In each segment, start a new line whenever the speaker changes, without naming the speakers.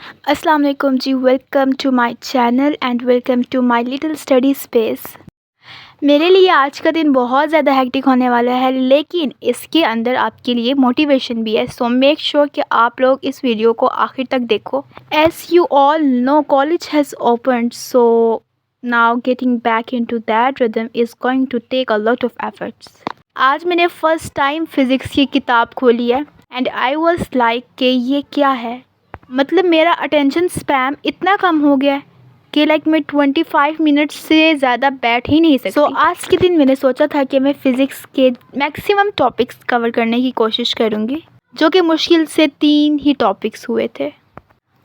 अस्सलाम वालेकुम जी। Welcome to my channel and welcome to my little study space. मेरे लिए आज का दिन बहुत ज़्यादा हेक्टिक होने वाला है, लेकिन इसके अंदर आपके लिए मोटिवेशन भी है। सो मेक श्योर कि आप लोग इस वीडियो को आखिर तक देखो। As you all know, college has opened, so now getting back into that rhythm is going to take a lot of efforts. आज मैंने फ़र्स्ट टाइम फ़िज़िक्स की किताब खोली है एंड आई वाज लाइक कि ये क्या है। मतलब मेरा अटेंशन स्पैम इतना कम हो गया है कि मैं 25 मिनट्स से ज़्यादा बैठ ही नहीं सकती। सो आज के दिन मैंने सोचा था कि मैं फ़िज़िक्स के मैक्सिमम टॉपिक्स कवर करने की कोशिश करूँगी, जो कि मुश्किल से 3 ही टॉपिक्स हुए थे।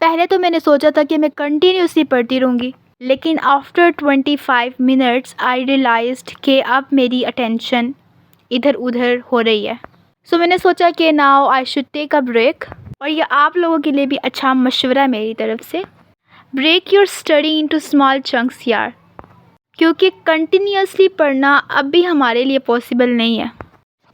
पहले तो मैंने सोचा था कि मैं कंटिन्यूसली पढ़ती रहूँगी, लेकिन आफ्टर 25 मिनट्स आई रियलाइज्ड कि अब मेरी अटेंशन इधर उधर हो रही है। सो मैंने सोचा कि now I should take a break, और ये आप लोगों के लिए भी अच्छा मशवरा मेरी तरफ से। Break your study into small chunks यार, क्योंकि कंटिन्यूसली पढ़ना अब भी हमारे लिए पॉसिबल नहीं है।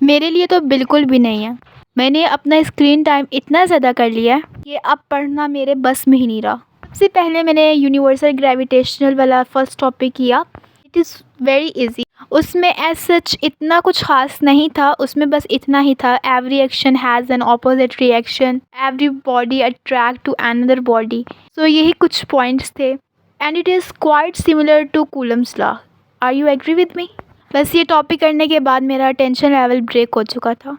मेरे लिए तो बिल्कुल भी नहीं है। मैंने अपना स्क्रीन टाइम इतना ज़्यादा कर लिया है कि अब पढ़ना मेरे बस में ही नहीं रहा। सबसे पहले मैंने यूनिवर्सल ग्रेविटेशनल वाला फर्स्ट टॉपिक किया। It is very easy. उसमें एज सच इतना कुछ ख़ास नहीं था, उसमें बस इतना ही था, every action has an opposite reaction, every body attract to another body. So यही कुछ पॉइंट्स थे and it is quite similar to Coulomb's law. Are you agree with me? बस ये टॉपिक करने के बाद मेरा टेंशन लेवल ब्रेक हो चुका था।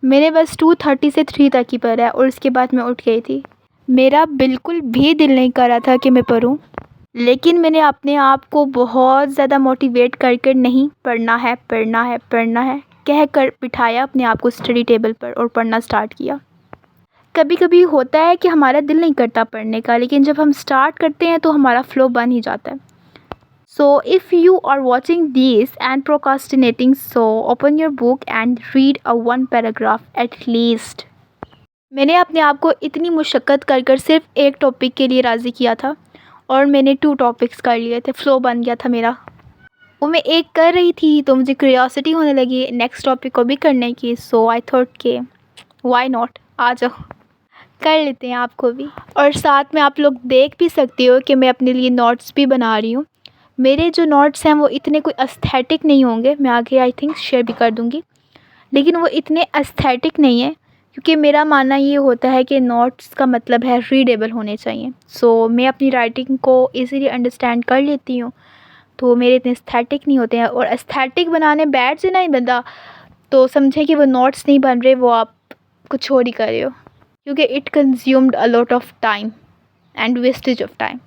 मैंने बस 2:30 से 3 तक ही पढ़ा और उसके बाद मैं उठ गई थी। मेरा बिल्कुल भी दिल नहीं कर रहा था कि मैं पढूं, लेकिन मैंने अपने आप को बहुत ज़्यादा मोटिवेट कर नहीं, पढ़ना है पढ़ना है पढ़ना है कह कर बिठाया अपने आप को स्टडी टेबल पर और पढ़ना स्टार्ट किया। कभी कभी होता है कि हमारा दिल नहीं करता पढ़ने का, लेकिन जब हम स्टार्ट करते हैं तो हमारा फ्लो बन ही जाता है। So if you are watching this and procrastinating, so open your book and read a 1 paragraph at least. मैंने अपने आप को इतनी मुशक्क़त कर सिर्फ एक टॉपिक के लिए राज़ी किया था और मैंने 2 टॉपिक्स कर लिए थे। फ़्लो बन गया था मेरा। वो मैं एक कर रही थी तो मुझे क्यूरियोसिटी होने लगी नेक्स्ट टॉपिक को भी करने की। सो आई थॉट कि व्हाई नॉट, आ जाओ कर लेते हैं आपको भी। और साथ में आप लोग देख भी सकते हो कि मैं अपने लिए नोट्स भी बना रही हूँ। मेरे जो नोट्स हैं वो इतने कोई एस्थेटिक नहीं होंगे, मैं आगे आई थिंक शेयर भी कर दूँगी, लेकिन वो इतने एस्थेटिक नहीं है, क्योंकि मेरा मानना ये होता है कि नोट्स का मतलब है रीडेबल होने चाहिए। सो मैं अपनी राइटिंग को इजीली अंडरस्टैंड कर लेती हूँ, तो मेरे इतने एस्थेटिक नहीं होते हैं। और एस्थेटिक बनाने बैठ से नहीं बंदा तो समझे कि वो नोट्स नहीं बन रहे, वो आप कुछ और ही कर रहे हो, क्योंकि it consumed a lot of time and wastage of time.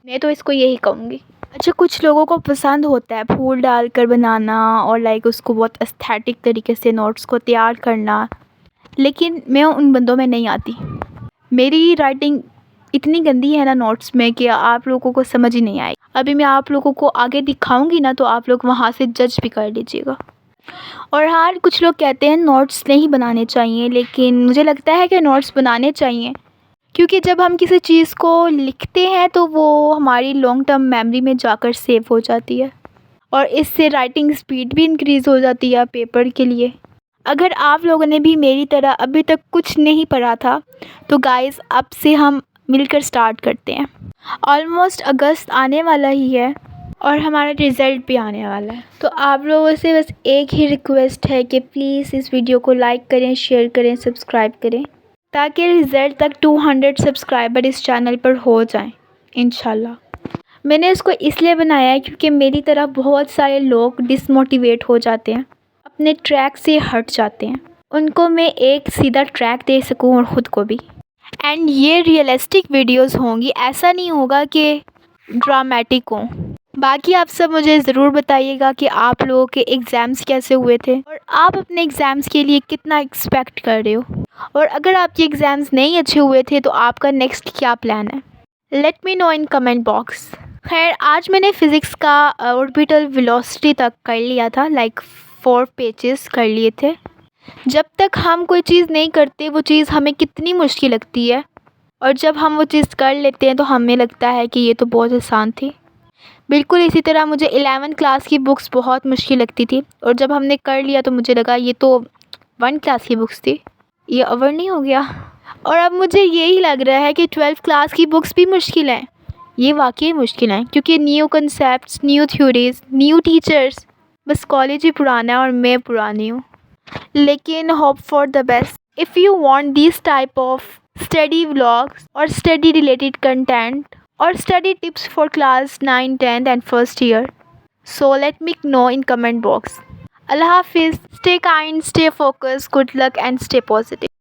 मैं तो इसको यही कहूँगी। अच्छा, कुछ लोगों को पसंद होता है फूल डालकर बनाना और उसको बहुत एस्थेटिक तरीके से नोट्स को तैयार करना, लेकिन मैं उन बंदों में नहीं आती। मेरी राइटिंग इतनी गंदी है ना नोट्स में कि आप लोगों को समझ ही नहीं आएगी। अभी मैं आप लोगों को आगे दिखाऊंगी ना, तो आप लोग वहाँ से जज भी कर लीजिएगा। और हाँ, कुछ लोग कहते हैं नोट्स नहीं बनाने चाहिए, लेकिन मुझे लगता है कि नोट्स बनाने चाहिए, क्योंकि जब हम किसी चीज़ को लिखते हैं तो वो हमारी लॉन्ग टर्म मेमोरी में जाकर सेव हो जाती है, और इससे राइटिंग स्पीड भी इंक्रीज़ हो जाती है पेपर के लिए। अगर आप लोगों ने भी मेरी तरह अभी तक कुछ नहीं पढ़ा था, तो गाइस अब से हम मिलकर स्टार्ट करते हैं। ऑलमोस्ट अगस्त आने वाला ही है और हमारा रिज़ल्ट भी आने वाला है। तो आप लोगों से बस एक ही रिक्वेस्ट है कि प्लीज़ इस वीडियो को लाइक करें, शेयर करें, सब्सक्राइब करें, ताकि रिज़ल्ट तक 200 सब्सक्राइबर इस चैनल पर हो जाएं इंशाल्लाह। मैंने इसको इसलिए बनाया है क्योंकि मेरी तरह बहुत सारे लोग डिसमोटिवेट हो जाते हैं, अपने ट्रैक से हट जाते हैं। उनको मैं एक सीधा ट्रैक दे सकूं और ख़ुद को भी। एंड ये रियलिस्टिक वीडियोस होंगी, ऐसा नहीं होगा कि ड्रामेटिक हों। बाकी आप सब मुझे ज़रूर बताइएगा कि आप लोगों के एग्ज़ाम्स कैसे हुए थे और आप अपने एग्ज़ाम्स के लिए कितना एक्सपेक्ट कर रहे हो, और अगर आपके एग्ज़ाम्स नहीं अच्छे हुए थे तो आपका नेक्स्ट क्या प्लान है। Let me know in comment box. खैर, आज मैंने फ़िज़िक्स का ऑर्बिटल वेलोसिटी तक कर लिया था, 4 पेजेस कर लिए थे। जब तक हम कोई चीज़ नहीं करते वो चीज़ हमें कितनी मुश्किल लगती है, और जब हम वो चीज़ कर लेते हैं तो हमें लगता है कि ये तो बहुत आसान थी। बिल्कुल इसी तरह मुझे 11th क्लास की बुक्स बहुत मुश्किल लगती थी, और जब हमने कर लिया तो मुझे लगा ये तो 1 क्लास की बुक्स थी, ये ओवर नहीं हो गया। और अब मुझे यही लग रहा है कि 12th क्लास की बुक्स भी मुश्किल हैं। ये वाकई मुश्किल हैं क्योंकि new concepts, new theories, new teachers. बस कॉलेज ही पुराना है और मैं पुरानी हूँ। लेकिन hope for the best. If you want this type of study vlogs और स्टडी रिलेटेड कंटेंट और study tips for class 9, 10th and first year, so let me know in comment box. Allah Hafiz, stay kind, stay focused, good luck and stay positive.